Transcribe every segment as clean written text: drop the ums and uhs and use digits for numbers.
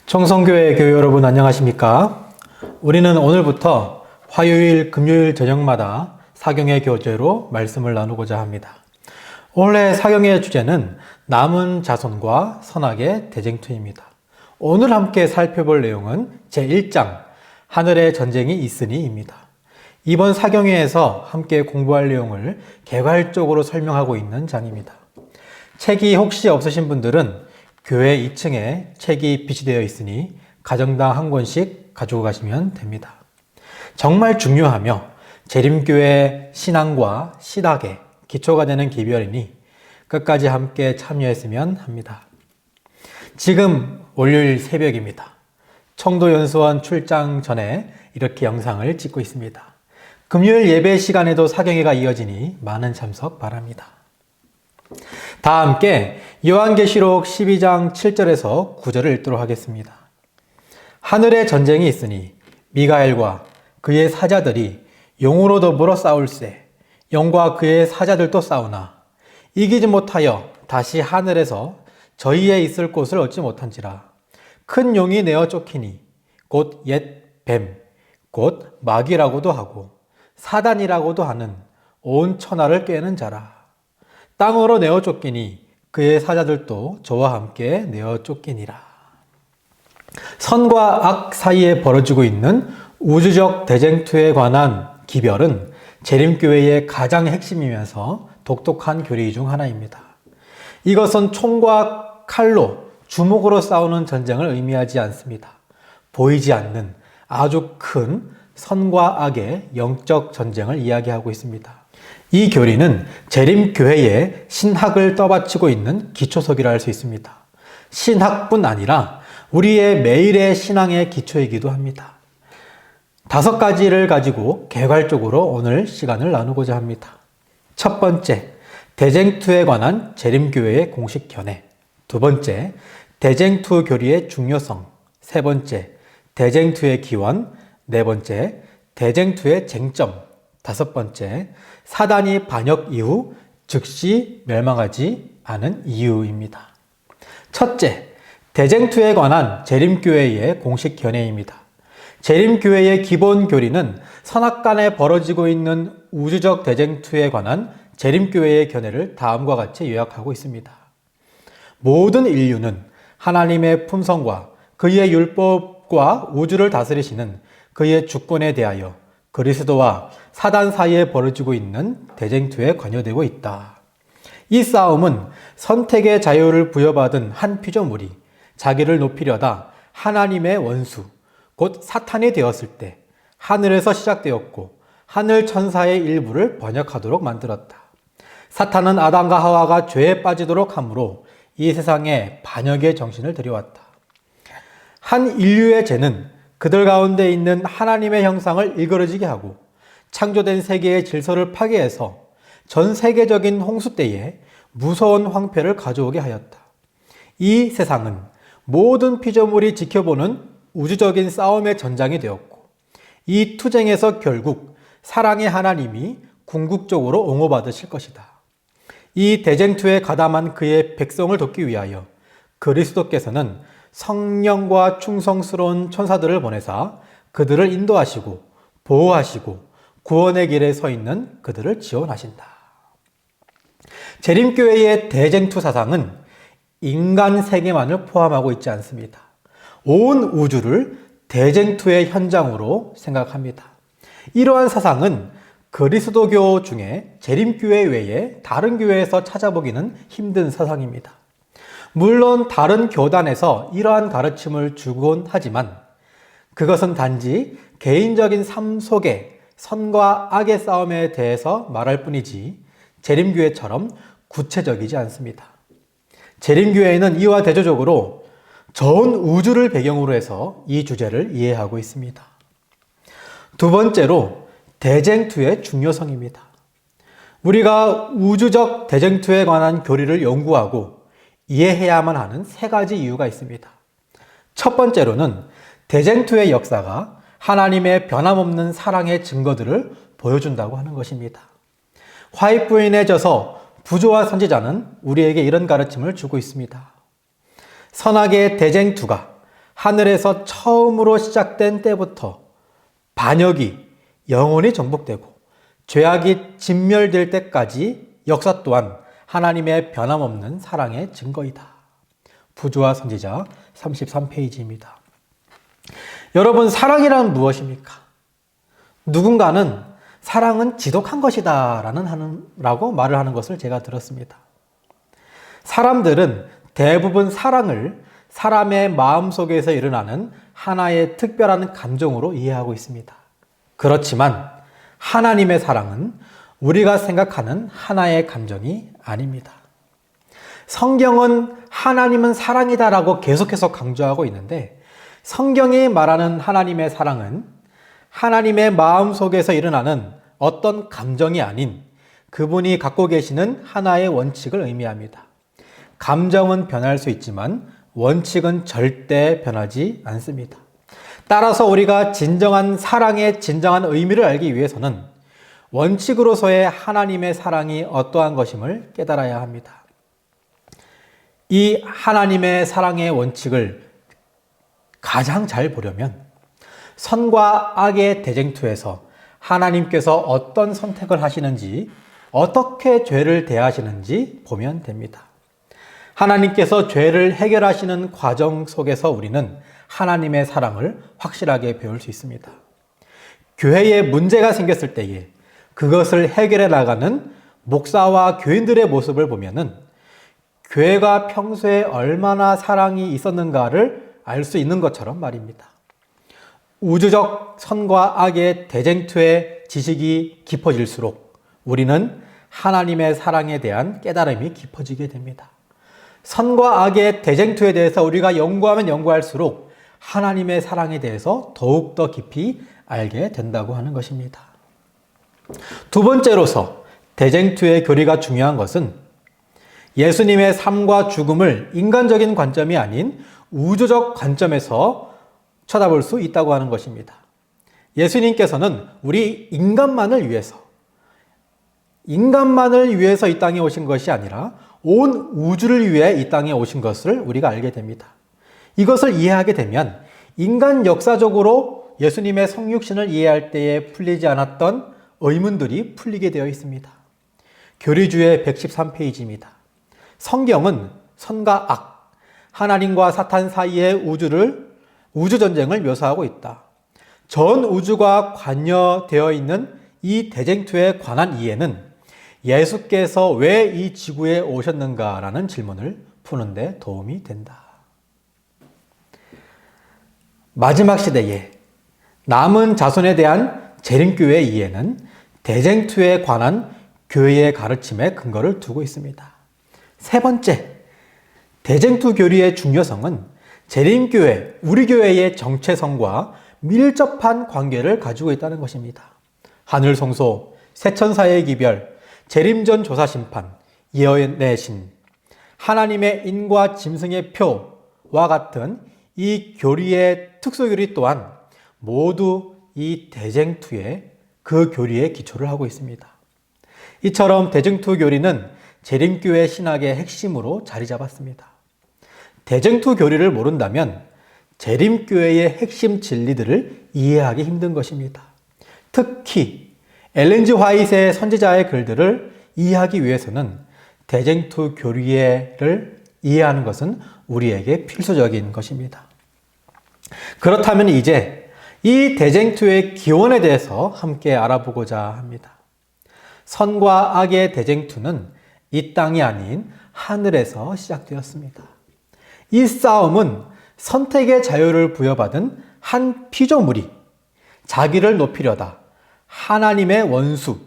청성교회 교회 여러분 안녕하십니까? 우리는 오늘부터 화요일, 금요일 저녁마다 사경의 교재로 말씀을 나누고자 합니다. 올해 사경의 주제는 남은 자손과 선악의 대쟁투입니다. 오늘 함께 살펴볼 내용은 제1장 하늘의 전쟁이 있으니입니다. 이번 사경회에서 함께 공부할 내용을 개괄적으로 설명하고 있는 장입니다. 책이 혹시 없으신 분들은 교회 2층에 책이 비치되어 있으니 가정당 한 권씩 가지고 가시면 됩니다. 정말 중요하며 재림교회 신앙과 신학의 기초가 되는 기별이니 끝까지 함께 참여했으면 합니다. 지금 월요일 새벽입니다. 청도연수원 출장 전에 이렇게 영상을 찍고 있습니다. 금요일 예배 시간에도 사경회가 이어지니 많은 참석 바랍니다. 다 함께 요한계시록 12장 7절에서 9절을 읽도록 하겠습니다. 하늘에 전쟁이 있으니 미가엘과 그의 사자들이 용으로 더불어 싸울세. 용과 그의 사자들도 싸우나 이기지 못하여 다시 하늘에서 저희의 있을 곳을 얻지 못한지라. 큰 용이 내어 쫓기니 곧 옛 뱀, 곧 마귀라고도 하고 사단이라고도 하는 온 천하를 꿰는 자라. 땅으로 내어 쫓기니 그의 사자들도 저와 함께 내어 쫓기니라. 선과 악 사이에 벌어지고 있는 우주적 대쟁투에 관한 기별은 재림교회의 가장 핵심이면서 독특한 교리 중 하나입니다. 이것은 총과 칼로 주먹으로 싸우는 전쟁을 의미하지 않습니다. 보이지 않는 아주 큰 선과 악의 영적 전쟁을 이야기하고 있습니다. 이 교리는 재림교회의 신학을 떠받치고 있는 기초석이라 할 수 있습니다. 신학뿐 아니라 우리의 매일의 신앙의 기초이기도 합니다. 5가지를 가지고 개괄적으로 오늘 시간을 나누고자 합니다. 첫 번째, 대쟁투에 관한 재림교회의 공식 견해. 두 번째, 대쟁투 교리의 중요성. 세 번째, 대쟁투의 기원. 네 번째, 대쟁투의 쟁점. 다섯 번째, 사단이 반역 이후 즉시 멸망하지 않은 이유입니다. 첫째, 대쟁투에 관한 재림교회의 공식 견해입니다. 재림교회의 기본 교리는 선악간에 벌어지고 있는 우주적 대쟁투에 관한 재림교회의 견해를 다음과 같이 요약하고 있습니다. 모든 인류는 하나님의 품성과 그의 율법과 우주를 다스리시는 그의 주권에 대하여 그리스도와 사단 사이에 벌어지고 있는 대쟁투에 관여되고 있다. 이 싸움은 선택의 자유를 부여받은 한 피조물이 자기를 높이려다 하나님의 원수, 곧 사탄이 되었을 때 하늘에서 시작되었고 하늘 천사의 일부를 번역하도록 만들었다. 사탄은 아담과 하와가 죄에 빠지도록 함으로 이 세상에 반역의 정신을 들여왔다. 한 인류의 죄는 그들 가운데 있는 하나님의 형상을 일그러지게 하고 창조된 세계의 질서를 파괴해서 전 세계적인 홍수 때에 무서운 황폐를 가져오게 하였다. 이 세상은 모든 피조물이 지켜보는 우주적인 싸움의 전장이 되었고 이 투쟁에서 결국 사랑의 하나님이 궁극적으로 옹호받으실 것이다. 이 대쟁투에 가담한 그의 백성을 돕기 위하여 그리스도께서는 성령과 충성스러운 천사들을 보내사 그들을 인도하시고 보호하시고 구원의 길에 서 있는 그들을 지원하신다. 재림교회의 대쟁투 사상은 인간 세계만을 포함하고 있지 않습니다. 온 우주를 대쟁투의 현장으로 생각합니다. 이러한 사상은 그리스도교 중에 재림교회 외에 다른 교회에서 찾아보기는 힘든 사상입니다. 물론 다른 교단에서 이러한 가르침을 주곤 하지만 그것은 단지 개인적인 삶 속에 선과 악의 싸움에 대해서 말할 뿐이지 재림교회처럼 구체적이지 않습니다. 재림교회는 이와 대조적으로 전 우주를 배경으로 해서 이 주제를 이해하고 있습니다. 두 번째로 대쟁투의 중요성입니다. 우리가 우주적 대쟁투에 관한 교리를 연구하고 이해해야만 하는 3가지 이유가 있습니다. 첫 번째로는 대쟁투의 역사가 하나님의 변함없는 사랑의 증거들을 보여준다고 하는 것입니다. 화이트부인에 져서 부조와 선지자는 우리에게 이런 가르침을 주고 있습니다. 선악의 대쟁투가 하늘에서 처음으로 시작된 때부터 반역이 영원히 정복되고 죄악이 진멸될 때까지 역사 또한 하나님의 변함없는 사랑의 증거이다. 부조화 선지자 33페이지입니다. 여러분, 사랑이란 무엇입니까? 누군가는 사랑은 지독한 것이다 라고 말을 하는 것을 제가 들었습니다. 사람들은 대부분 사랑을 사람의 마음속에서 일어나는 하나의 특별한 감정으로 이해하고 있습니다. 그렇지만 하나님의 사랑은 우리가 생각하는 하나의 감정이 아닙니다. 성경은 하나님은 사랑이다라고 계속해서 강조하고 있는데, 성경이 말하는 하나님의 사랑은 하나님의 마음속에서 일어나는 어떤 감정이 아닌 그분이 갖고 계시는 하나의 원칙을 의미합니다. 감정은 변할 수 있지만 원칙은 절대 변하지 않습니다. 따라서 우리가 진정한 사랑의 진정한 의미를 알기 위해서는 원칙으로서의 하나님의 사랑이 어떠한 것임을 깨달아야 합니다. 이 하나님의 사랑의 원칙을 가장 잘 보려면 선과 악의 대쟁투에서 하나님께서 어떤 선택을 하시는지, 어떻게 죄를 대하시는지 보면 됩니다. 하나님께서 죄를 해결하시는 과정 속에서 우리는 하나님의 사랑을 확실하게 배울 수 있습니다. 교회에 문제가 생겼을 때에 그것을 해결해 나가는 목사와 교인들의 모습을 보면은 교회가 평소에 얼마나 사랑이 있었는가를 알 수 있는 것처럼 말입니다. 우주적 선과 악의 대쟁투의 지식이 깊어질수록 우리는 하나님의 사랑에 대한 깨달음이 깊어지게 됩니다. 선과 악의 대쟁투에 대해서 우리가 연구하면 연구할수록 하나님의 사랑에 대해서 더욱더 깊이 알게 된다고 하는 것입니다. 두 번째로서 대쟁투의 교리가 중요한 것은 예수님의 삶과 죽음을 인간적인 관점이 아닌 우주적 관점에서 쳐다볼 수 있다고 하는 것입니다. 예수님께서는 우리 인간만을 위해서 이 땅에 오신 것이 아니라 온 우주를 위해 이 땅에 오신 것을 우리가 알게 됩니다. 이것을 이해하게 되면 인간 역사적으로 예수님의 성육신을 이해할 때에 풀리지 않았던 의문들이 풀리게 되어 있습니다. 교리주의 113페이지입니다. 성경은 선과 악, 하나님과 사탄 사이의 우주전쟁을 묘사하고 있다. 전 우주가 관여되어 있는 이 대쟁투에 관한 이해는 예수께서 왜 이 지구에 오셨는가라는 질문을 푸는데 도움이 된다. 마지막 시대에 남은 자손에 대한 재림교회의 이해는 대쟁투에 관한 교회의 가르침에 근거를 두고 있습니다. 세 번째, 대쟁투 교리의 중요성은 재림교회, 우리 교회의 정체성과 밀접한 관계를 가지고 있다는 것입니다. 하늘성소, 새천사의 기별, 재림전 조사심판, 예언의 신, 하나님의 인과 짐승의 표와 같은 이 교리의 특수교리 또한 모두 이 대쟁투의 그 교리에 기초를 하고 있습니다. 이처럼 대쟁투 교리는 재림교회 신학의 핵심으로 자리 잡았습니다. 대쟁투 교리를 모른다면 재림교회의 핵심 진리들을 이해하기 힘든 것입니다. 특히 엘렌 G 화이트의 선지자의 글들을 이해하기 위해서는 대쟁투 교리를 이해하는 것은 우리에게 필수적인 것입니다. 그렇다면 이제 이 대쟁투의 기원에 대해서 함께 알아보고자 합니다. 선과 악의 대쟁투는 이 땅이 아닌 하늘에서 시작되었습니다. 이 싸움은 선택의 자유를 부여받은 한 피조물이 자기를 높이려다 하나님의 원수,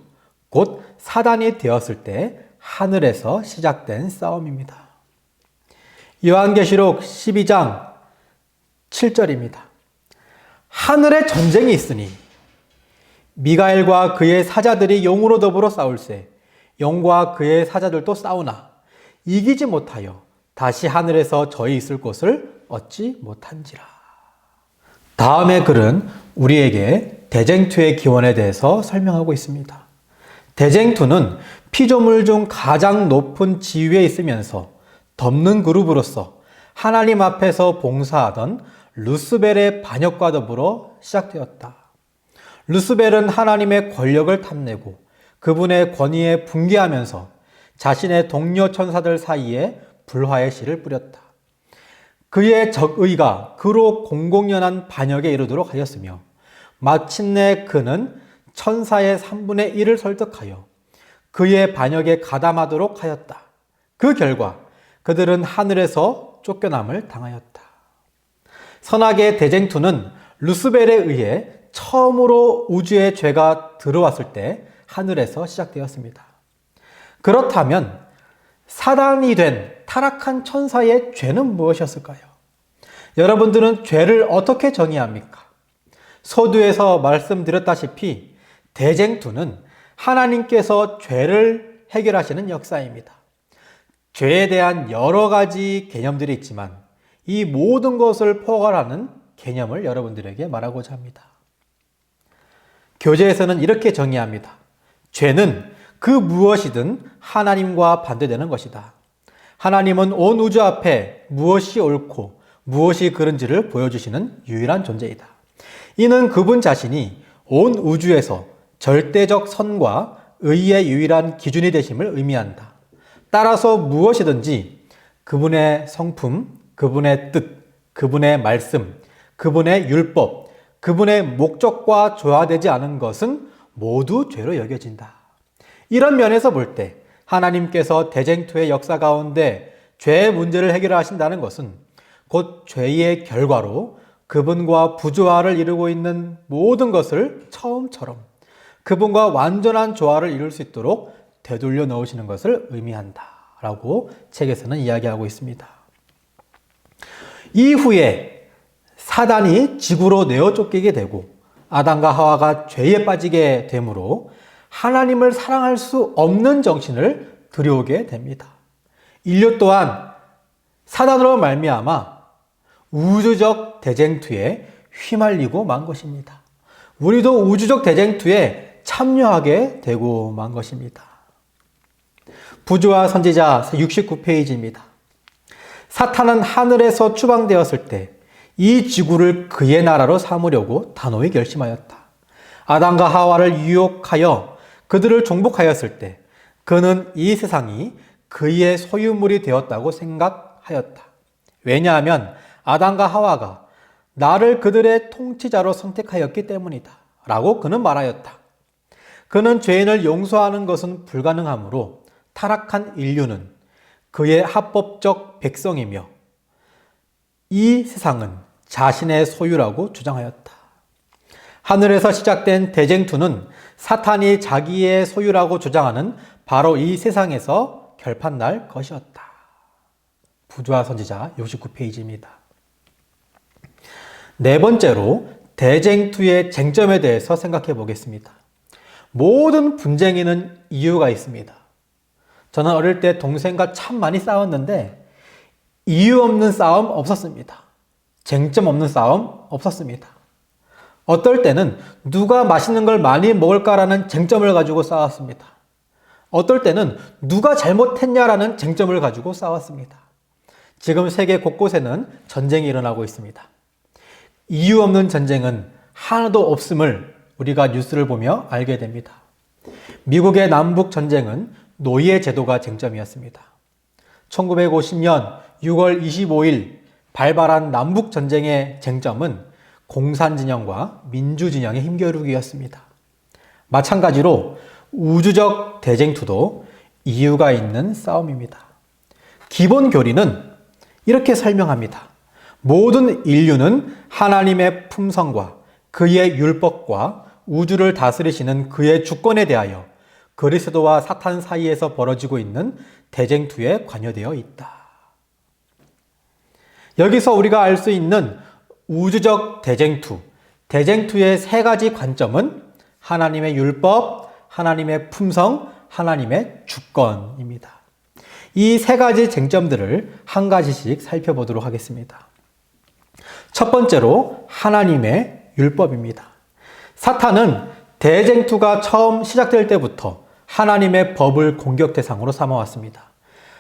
곧 사단이 되었을 때 하늘에서 시작된 싸움입니다. 요한계시록 12장 7절입니다. 하늘에 전쟁이 있으니 미가엘과 그의 사자들이 용으로 더불어 싸울세 영과 그의 사자들도 싸우나 이기지 못하여 다시 하늘에서 저희 있을 곳을 얻지 못한지라. 다음의 글은 우리에게 대쟁투의 기원에 대해서 설명하고 있습니다. 대쟁투는 피조물 중 가장 높은 지위에 있으면서 덮는 그룹으로서 하나님 앞에서 봉사하던 루스벨의 반역과 더불어 시작되었다. 루스벨은 하나님의 권력을 탐내고 그분의 권위에 분개하면서 자신의 동료 천사들 사이에 불화의 씨를 뿌렸다. 그의 적의가 그로 공공연한 반역에 이르도록 하였으며 마침내 그는 천사의 3분의 1을 설득하여 그의 반역에 가담하도록 하였다. 그 결과 그들은 하늘에서 쫓겨남을 당하였다. 선악의 대쟁투는 루스벨에 의해 처음으로 우주의 죄가 들어왔을 때 하늘에서 시작되었습니다. 그렇다면 사단이 된 타락한 천사의 죄는 무엇이었을까요? 여러분들은 죄를 어떻게 정의합니까? 서두에서 말씀드렸다시피 대쟁투는 하나님께서 죄를 해결하시는 역사입니다. 죄에 대한 여러 가지 개념들이 있지만 이 모든 것을 포괄하는 개념을 여러분들에게 말하고자 합니다. 교재에서는 이렇게 정의합니다. 죄는 그 무엇이든 하나님과 반대되는 것이다. 하나님은 온 우주 앞에 무엇이 옳고 무엇이 그른지를 보여주시는 유일한 존재이다. 이는 그분 자신이 온 우주에서 절대적 선과 의의 유일한 기준이 되심을 의미한다. 따라서 무엇이든지 그분의 성품, 그분의 뜻, 그분의 말씀, 그분의 율법, 그분의 목적과 조화되지 않은 것은 모두 죄로 여겨진다. 이런 면에서 볼 때 하나님께서 대쟁투의 역사 가운데 죄의 문제를 해결하신다는 것은 곧 죄의 결과로 그분과 부조화를 이루고 있는 모든 것을 처음처럼 그분과 완전한 조화를 이룰 수 있도록 되돌려 넣으시는 것을 의미한다 라고 책에서는 이야기하고 있습니다. 이후에 사단이 지구로 내어 쫓기게 되고 아담과 하와가 죄에 빠지게 되므로 하나님을 사랑할 수 없는 정신을 들여오게 됩니다. 인류 또한 사단으로 말미암아 우주적 대쟁투에 휘말리고 만 것입니다. 우리도 우주적 대쟁투에 참여하게 되고 만 것입니다. 부조화 선지자 69페이지입니다. 사탄은 하늘에서 추방되었을 때 이 지구를 그의 나라로 삼으려고 단호히 결심하였다. 아담과 하와를 유혹하여 그들을 종복하였을 때 그는 이 세상이 그의 소유물이 되었다고 생각하였다. 왜냐하면 아담과 하와가 나를 그들의 통치자로 선택하였기 때문이다 라고 그는 말하였다. 그는 죄인을 용서하는 것은 불가능하므로 타락한 인류는 그의 합법적 백성이며 이 세상은 자신의 소유라고 주장하였다. 하늘에서 시작된 대쟁투는 사탄이 자기의 소유라고 주장하는 바로 이 세상에서 결판날 것이었다. 부조화 선지자 69페이지입니다. 네 번째로 대쟁투의 쟁점에 대해서 생각해 보겠습니다. 모든 분쟁에는 이유가 있습니다. 저는 어릴 때 동생과 참 많이 싸웠는데 이유 없는 싸움 없었습니다. 쟁점 없는 싸움 없었습니다. 어떨 때는 누가 맛있는 걸 많이 먹을까라는 쟁점을 가지고 싸웠습니다. 어떨 때는 누가 잘못했냐라는 쟁점을 가지고 싸웠습니다. 지금 세계 곳곳에는 전쟁이 일어나고 있습니다. 이유 없는 전쟁은 하나도 없음을 우리가 뉴스를 보며 알게 됩니다. 미국의 남북 전쟁은 노예 제도가 쟁점이었습니다. 1950년 6월 25일 발발한 남북 전쟁의 쟁점은 공산진영과 민주진영의 힘겨루기였습니다. 마찬가지로 우주적 대쟁투도 이유가 있는 싸움입니다. 기본 교리는 이렇게 설명합니다. 모든 인류는 하나님의 품성과 그의 율법과 우주를 다스리시는 그의 주권에 대하여 그리스도와 사탄 사이에서 벌어지고 있는 대쟁투에 관여되어 있다. 여기서 우리가 알 수 있는 우주적 대쟁투, 대쟁투의 세 가지 관점은 하나님의 율법, 하나님의 품성, 하나님의 주권입니다. 이 세 가지 쟁점들을 한 가지씩 살펴보도록 하겠습니다. 첫 번째로 하나님의 율법입니다. 사탄은 대쟁투가 처음 시작될 때부터 하나님의 법을 공격 대상으로 삼아왔습니다.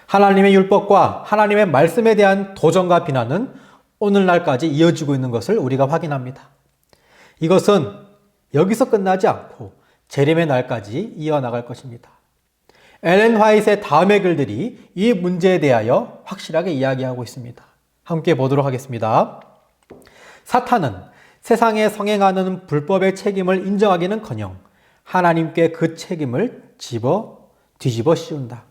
하나님의 율법과 하나님의 말씀에 대한 도전과 비난은 오늘날까지 이어지고 있는 것을 우리가 확인합니다. 이것은 여기서 끝나지 않고 재림의 날까지 이어나갈 것입니다. 엘렌 화이트의 다음의 글들이 이 문제에 대하여 확실하게 이야기하고 있습니다. 함께 보도록 하겠습니다. 사탄은 세상에 성행하는 불법의 책임을 인정하기는커녕 하나님께 그 책임을 뒤집어 씌운다.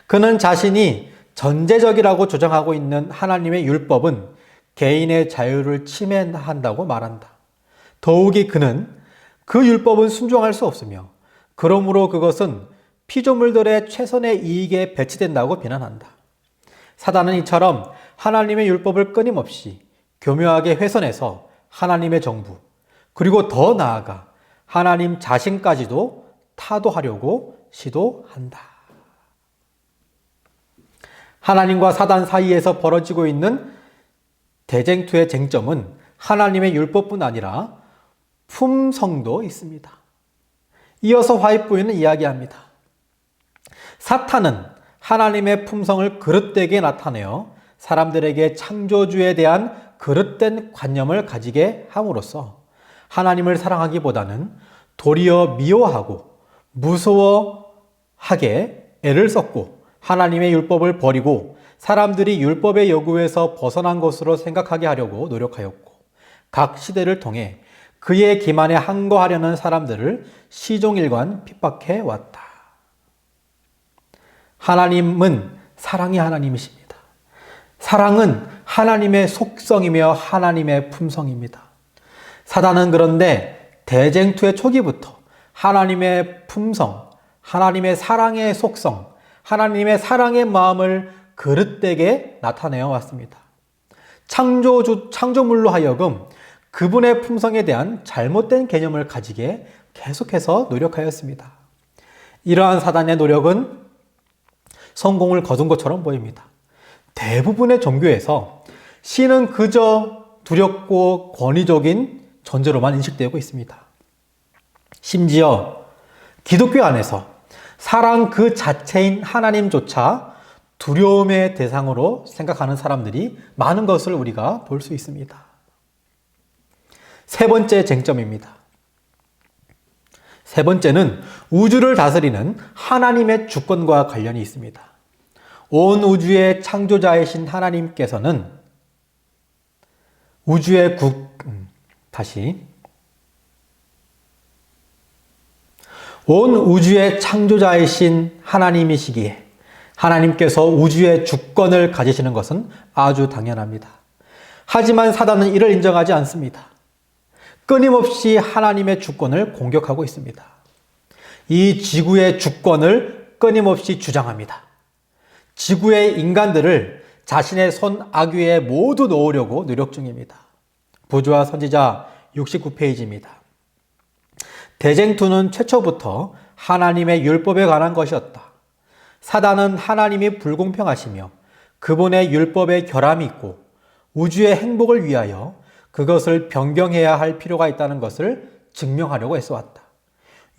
그는 자신이 전제적이라고 주장하고 있는 하나님의 율법은 개인의 자유를 침해한다고 말한다. 더욱이 그는 그 율법은 순종할 수 없으며 그러므로 그것은 피조물들의 최선의 이익에 배치된다고 비난한다. 사단은 이처럼 하나님의 율법을 끊임없이 교묘하게 훼손해서 하나님의 정부, 그리고 더 나아가 하나님 자신까지도 타도하려고 시도한다. 하나님과 사단 사이에서 벌어지고 있는 대쟁투의 쟁점은 하나님의 율법뿐 아니라 품성도 있습니다. 이어서 화이트 부인은 이야기합니다. 사탄은 하나님의 품성을 그릇되게 나타내어 사람들에게 창조주에 대한 그릇된 관념을 가지게 함으로써 하나님을 사랑하기보다는 도리어 미워하고 무서워하게 애를 썼고 하나님의 율법을 버리고 사람들이 율법의 요구에서 벗어난 것으로 생각하게 하려고 노력하였고 각 시대를 통해 그의 기만에 항거하려는 사람들을 시종일관 핍박해 왔다. 하나님은 사랑의 하나님이십니다. 사랑은 하나님의 속성이며 하나님의 품성입니다. 사단은 그런데 대쟁투의 초기부터 하나님의 품성, 하나님의 사랑의 속성, 하나님의 사랑의 마음을 그릇되게 나타내어 왔습니다. 창조물로 하여금 그분의 품성에 대한 잘못된 개념을 가지게 계속해서 노력하였습니다. 이러한 사단의 노력은 성공을 거둔 것처럼 보입니다. 대부분의 종교에서 신은 그저 두렵고 권위적인 존재로만 인식되고 있습니다. 심지어 기독교 안에서 사랑 그 자체인 하나님조차 두려움의 대상으로 생각하는 사람들이 많은 것을 우리가 볼 수 있습니다. 세 번째 쟁점입니다. 세 번째는 우주를 다스리는 하나님의 주권과 관련이 있습니다. 온 우주의 창조자이신 하나님께서는 온 우주의 창조자이신 하나님이시기에 하나님께서 우주의 주권을 가지시는 것은 아주 당연합니다. 하지만 사단은 이를 인정하지 않습니다. 끊임없이 하나님의 주권을 공격하고 있습니다. 이 지구의 주권을 끊임없이 주장합니다. 지구의 인간들을 자신의 손 악위에 모두 넣으려고 노력 중입니다. 부조화 선지자 69페이지입니다. 대쟁투는 최초부터 하나님의 율법에 관한 것이었다. 사단은 하나님이 불공평하시며 그분의 율법에 결함이 있고 우주의 행복을 위하여 그것을 변경해야 할 필요가 있다는 것을 증명하려고 애써왔다.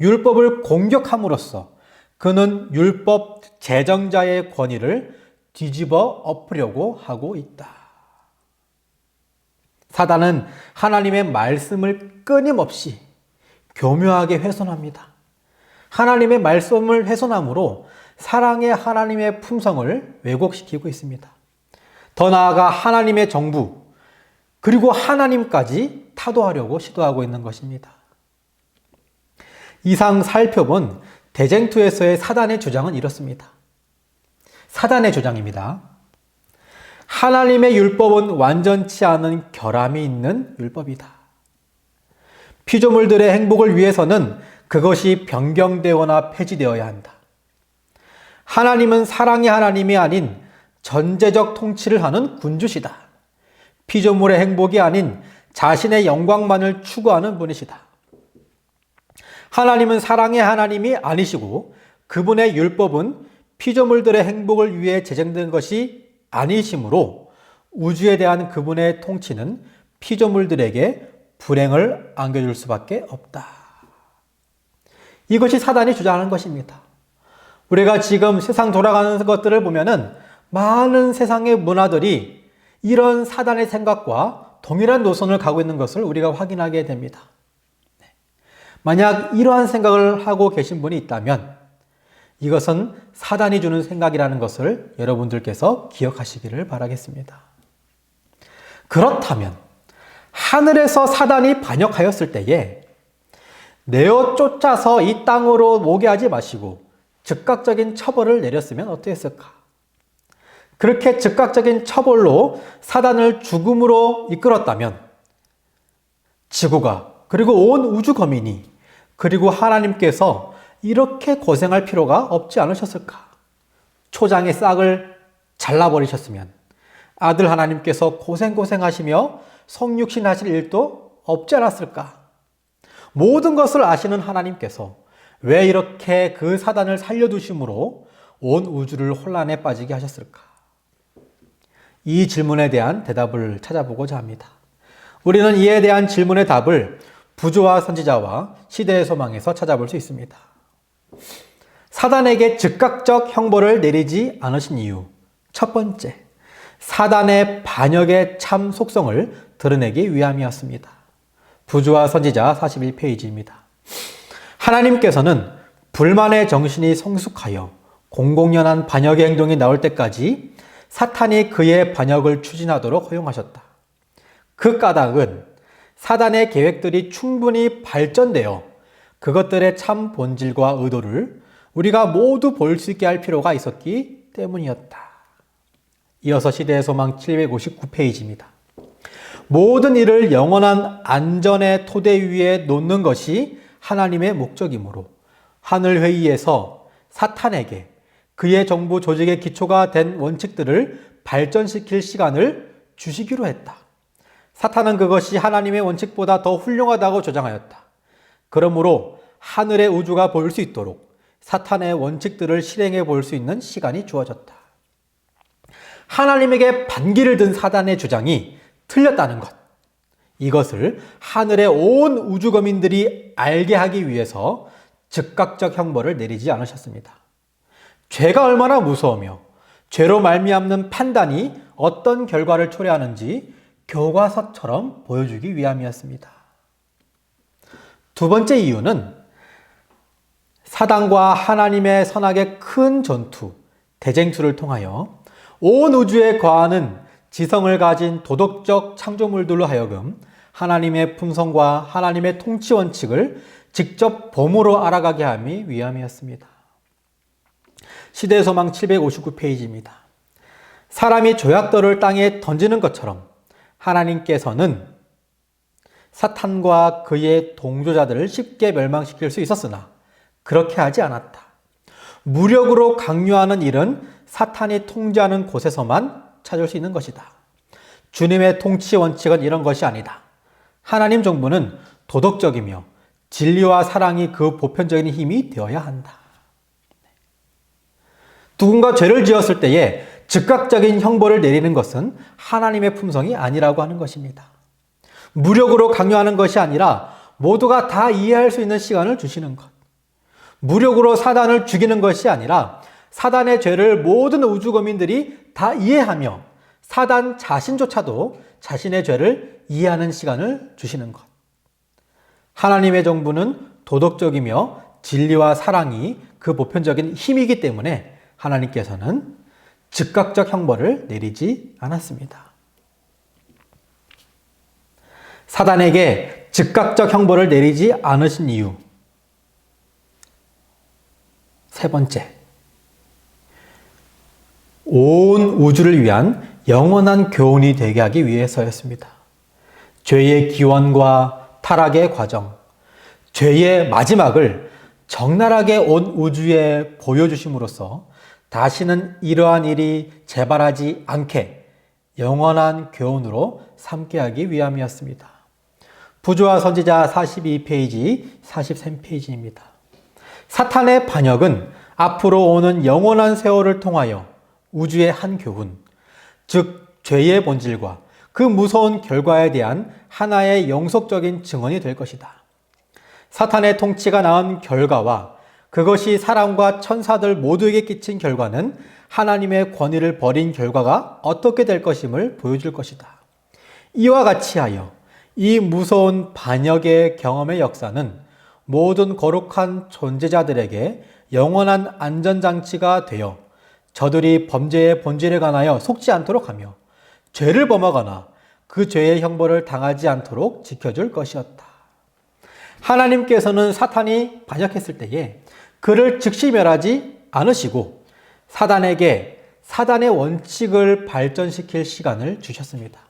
율법을 공격함으로써 그는 율법 제정자의 권위를 뒤집어 엎으려고 하고 있다. 사단은 하나님의 말씀을 끊임없이 교묘하게 훼손합니다. 하나님의 말씀을 훼손함으로 사랑의 하나님의 품성을 왜곡시키고 있습니다. 더 나아가 하나님의 정부, 그리고 하나님까지 타도하려고 시도하고 있는 것입니다. 이상 살펴본 대쟁투에서의 사단의 주장은 이렇습니다. 사단의 주장입니다. 하나님의 율법은 완전치 않은 결함이 있는 율법이다. 피조물들의 행복을 위해서는 그것이 변경되거나 폐지되어야 한다. 하나님은 사랑의 하나님이 아닌 전제적 통치를 하는 군주시다. 피조물의 행복이 아닌 자신의 영광만을 추구하는 분이시다. 하나님은 사랑의 하나님이 아니시고 그분의 율법은 피조물들의 행복을 위해 제정된 것이 아니시므로 우주에 대한 그분의 통치는 피조물들에게 불행을 안겨줄 수밖에 없다. 이것이 사단이 주장하는 것입니다. 우리가 지금 세상 돌아가는 것들을 보면은 많은 세상의 문화들이 이런 사단의 생각과 동일한 노선을 가고 있는 것을 우리가 확인하게 됩니다. 만약 이러한 생각을 하고 계신 분이 있다면 이것은 사단이 주는 생각이라는 것을 여러분들께서 기억하시기를 바라겠습니다. 그렇다면 하늘에서 사단이 반역하였을 때에 내어 쫓아서 이 땅으로 오게 하지 마시고 즉각적인 처벌을 내렸으면 어떠했을까? 그렇게 즉각적인 처벌로 사단을 죽음으로 이끌었다면 지구가 그리고 온 우주 거민이 그리고 하나님께서 이렇게 고생할 필요가 없지 않으셨을까? 초장의 싹을 잘라버리셨으면 아들 하나님께서 고생하시며 성육신하실 일도 없지 않았을까? 모든 것을 아시는 하나님께서 왜 이렇게 그 사단을 살려두심으로 온 우주를 혼란에 빠지게 하셨을까? 이 질문에 대한 대답을 찾아보고자 합니다. 우리는 이에 대한 질문의 답을 부조와 선지자와 시대의 소망에서 찾아볼 수 있습니다. 사단에게 즉각적 형벌을 내리지 않으신 이유, 첫 번째, 사단의 반역의 참 속성을 드러내기 위함이었습니다. 부조와 선지자 41페이지입니다. 하나님께서는 불만의 정신이 성숙하여 공공연한 반역의 행동이 나올 때까지 사탄이 그의 반역을 추진하도록 허용하셨다. 그 까닭은 사단의 계획들이 충분히 발전되어 그것들의 참 본질과 의도를 우리가 모두 볼 수 있게 할 필요가 있었기 때문이었다. 이어서 시대의 소망 759페이지입니다. 모든 일을 영원한 안전의 토대 위에 놓는 것이 하나님의 목적이므로 하늘회의에서 사탄에게 그의 정부 조직의 기초가 된 원칙들을 발전시킬 시간을 주시기로 했다. 사탄은 그것이 하나님의 원칙보다 더 훌륭하다고 주장하였다. 그러므로 하늘의 우주가 보일 수 있도록 사탄의 원칙들을 실행해 볼 수 있는 시간이 주어졌다. 하나님에게 반기를 든 사단의 주장이 틀렸다는 것. 이것을 하늘의 온 우주거민들이 알게 하기 위해서 즉각적 형벌을 내리지 않으셨습니다. 죄가 얼마나 무서우며 죄로 말미암는 판단이 어떤 결과를 초래하는지 교과서처럼 보여주기 위함이었습니다. 두 번째 이유는 사단과 하나님의 선악의 큰 전투, 대쟁투를 통하여 온 우주에 거하는 지성을 가진 도덕적 창조물들로 하여금 하나님의 품성과 하나님의 통치 원칙을 직접 범으로 알아가게 함이 위함이었습니다. 시대의 소망 759페이지입니다. 사람이 조약돌을 땅에 던지는 것처럼 하나님께서는 사탄과 그의 동조자들을 쉽게 멸망시킬 수 있었으나 그렇게 하지 않았다. 무력으로 강요하는 일은 사탄이 통제하는 곳에서만 찾을 수 있는 것이다. 주님의 통치 원칙은 이런 것이 아니다. 하나님 정부는 도덕적이며 진리와 사랑이 그 보편적인 힘이 되어야 한다. 누군가 죄를 지었을 때에 즉각적인 형벌을 내리는 것은 하나님의 품성이 아니라고 하는 것입니다. 무력으로 강요하는 것이 아니라 모두가 다 이해할 수 있는 시간을 주시는 것. 무력으로 사단을 죽이는 것이 아니라 사단의 죄를 모든 우주거민들이 다 이해하며 사단 자신조차도 자신의 죄를 이해하는 시간을 주시는 것. 하나님의 정부는 도덕적이며 진리와 사랑이 그 보편적인 힘이기 때문에 하나님께서는 즉각적 형벌을 내리지 않았습니다. 사단에게 즉각적 형벌을 내리지 않으신 이유. 세 번째, 온 우주를 위한 영원한 교훈이 되게 하기 위해서였습니다. 죄의 기원과 타락의 과정, 죄의 마지막을 적나라하게 온 우주에 보여주심으로써 다시는 이러한 일이 재발하지 않게 영원한 교훈으로 삼게 하기 위함이었습니다. 부조와 선지자 42페이지, 43페이지입니다. 사탄의 반역은 앞으로 오는 영원한 세월을 통하여 우주의 한 교훈, 즉 죄의 본질과 그 무서운 결과에 대한 하나의 영속적인 증언이 될 것이다. 사탄의 통치가 낳은 결과와 그것이 사람과 천사들 모두에게 끼친 결과는 하나님의 권위를 버린 결과가 어떻게 될 것임을 보여줄 것이다. 이와 같이 하여 이 무서운 반역의 경험의 역사는 모든 거룩한 존재자들에게 영원한 안전장치가 되어 저들이 범죄의 본질에 관하여 속지 않도록 하며 죄를 범하거나 그 죄의 형벌을 당하지 않도록 지켜줄 것이었다. 하나님께서는 사탄이 반역했을 때에 그를 즉시 멸하지 않으시고 사단에게 사단의 원칙을 발전시킬 시간을 주셨습니다.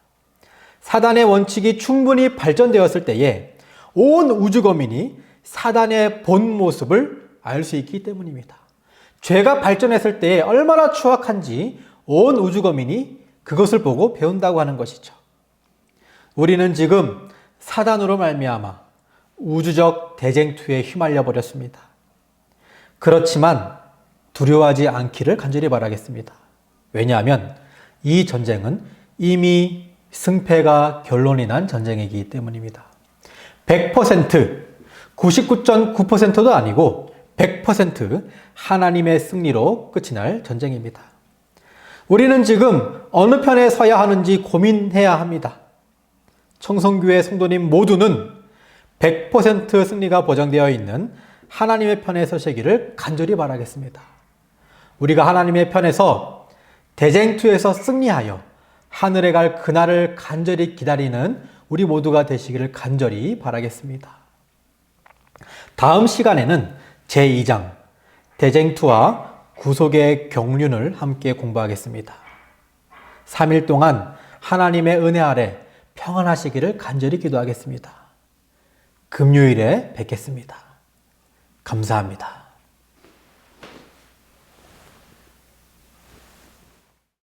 사단의 원칙이 충분히 발전되었을 때에 온 우주거민이 사단의 본 모습을 알 수 있기 때문입니다. 죄가 발전했을 때에 얼마나 추악한지 온 우주거민이 그것을 보고 배운다고 하는 것이죠. 우리는 지금 사단으로 말미암아 우주적 대쟁투에 휘말려 버렸습니다. 그렇지만 두려워하지 않기를 간절히 바라겠습니다. 왜냐하면 이 전쟁은 이미 승패가 결론이 난 전쟁이기 때문입니다. 100%, 99.9%도 아니고 100% 하나님의 승리로 끝이 날 전쟁입니다. 우리는 지금 어느 편에 서야 하는지 고민해야 합니다. 청성교회 성도님 모두는 100% 승리가 보장되어 있는 하나님의 편에 서시기를 간절히 바라겠습니다. 우리가 하나님의 편에서 대쟁투에서 승리하여 하늘에 갈 그날을 간절히 기다리는 우리 모두가 되시기를 간절히 바라겠습니다. 다음 시간에는 제2장 대쟁투와 구속의 경륜을 함께 공부하겠습니다. 3일 동안 하나님의 은혜 아래 평안하시기를 간절히 기도하겠습니다. 금요일에 뵙겠습니다. 감사합니다.